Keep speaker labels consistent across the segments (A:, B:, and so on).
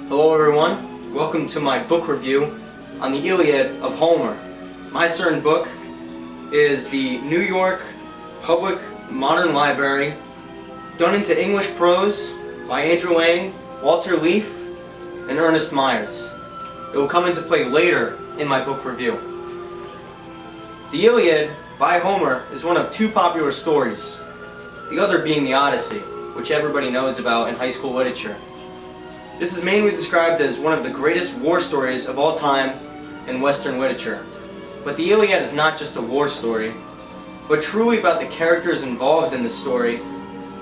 A: Hello everyone, welcome to my book review on the Iliad of Homer. My certain book is the New York Public Modern Library, done into English prose by Andrew Lang, Walter Leaf, and Ernest Myers. It will come into play later in my book review. The Iliad by Homer is one of two popular stories, the other being the Odyssey, which everybody knows about in high school literature. This is mainly described as one of the greatest war stories of all time in Western literature. But the Iliad is not just a war story, but truly about the characters involved in the story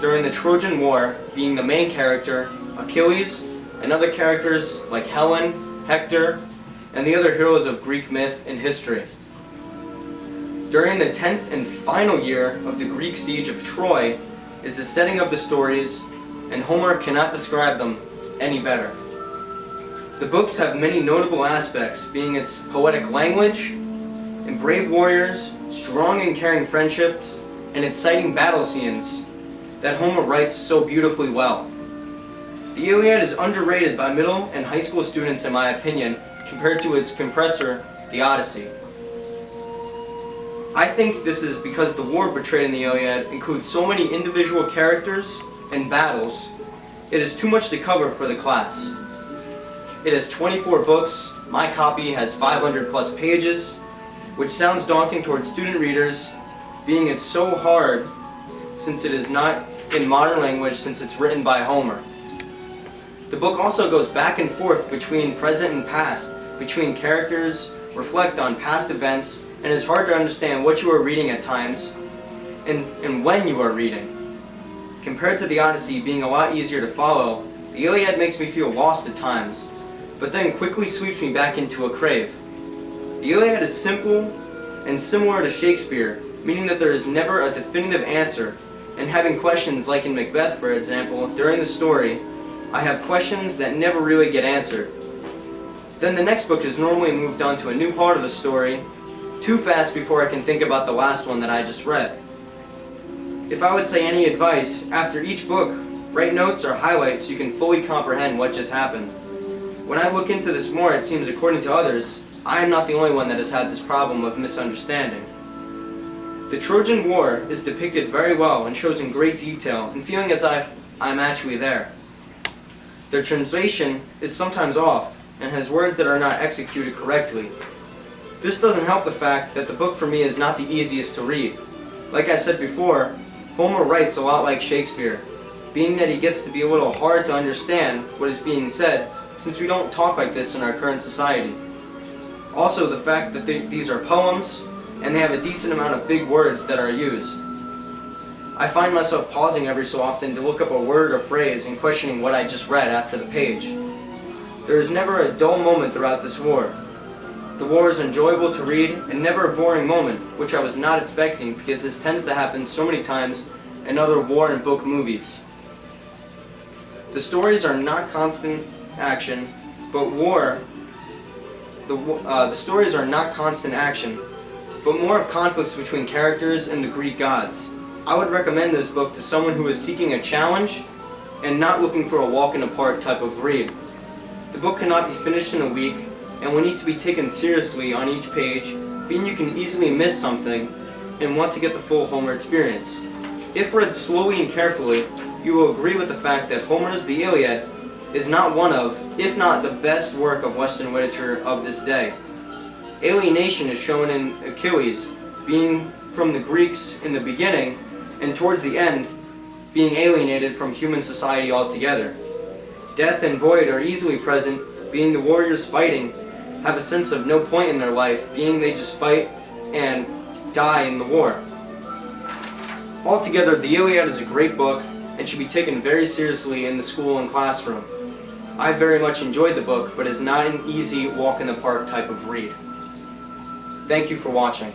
A: during the Trojan War, being the main character, Achilles, and other characters like Helen, Hector, and the other heroes of Greek myth and history. During the 10th and final year of the Greek siege of Troy is the setting of the stories, and Homer cannot describe them any better. The books have many notable aspects, being its poetic language, and brave warriors, strong and caring friendships, and exciting battle scenes that Homer writes so beautifully well. The Iliad is underrated by middle and high school students in my opinion, compared to its compressor, the Odyssey. I think this is because the war portrayed in the Iliad includes so many individual characters and battles. It is too much to cover for the class. It has 24 books. My copy has 500 plus pages, which sounds daunting towards student readers, being it's so hard since it is not in modern language since it's written by Homer. The book also goes back and forth between present and past, between characters, reflect on past events, and it's hard to understand what you are reading at times and when you are reading. Compared to the Odyssey being a lot easier to follow, the Iliad makes me feel lost at times, but then quickly sweeps me back into a crave. The Iliad is simple and similar to Shakespeare, meaning that there is never a definitive answer, and having questions like in Macbeth, for example, during the story, I have questions that never really get answered. Then the next book is normally moved on to a new part of the story, too fast before I can think about the last one that I just read. If I would say any advice, after each book, write notes or highlights so you can fully comprehend what just happened. When I look into this more, it seems according to others, I am not the only one that has had this problem of misunderstanding. The Trojan War is depicted very well and shows in great detail and feeling as if I'm actually there. Their translation is sometimes off and has words that are not executed correctly. This doesn't help the fact that the book for me is not the easiest to read. Like I said before, Homer writes a lot like Shakespeare, being that he gets to be a little hard to understand what is being said since we don't talk like this in our current society. Also the fact that these are poems and they have a decent amount of big words that are used. I find myself pausing every so often to look up a word or phrase and questioning what I just read after the page. There is never a dull moment throughout this war. The war is enjoyable to read and never a boring moment, which I was not expecting because this tends to happen so many times in other war and book movies. The stories are not constant action, but the stories are not constant action, but more of conflicts between characters and the Greek gods. I would recommend this book to someone who is seeking a challenge and not looking for a walk in the park type of read. The book cannot be finished in a week and will need to be taken seriously on each page, being you can easily miss something and want to get the full Homer experience. If read slowly and carefully, you will agree with the fact that Homer's The Iliad is not one of, if not the best work of Western literature of this day. Alienation is shown in Achilles, being from the Greeks in the beginning, and towards the end, being alienated from human society altogether. Death and void are easily present, being the warriors fighting have a sense of no point in their life, being they just fight and die in the war. Altogether, the Iliad is a great book and should be taken very seriously in the school and classroom. I very much enjoyed the book, but is not an easy walk in the park type of read. Thank you for watching.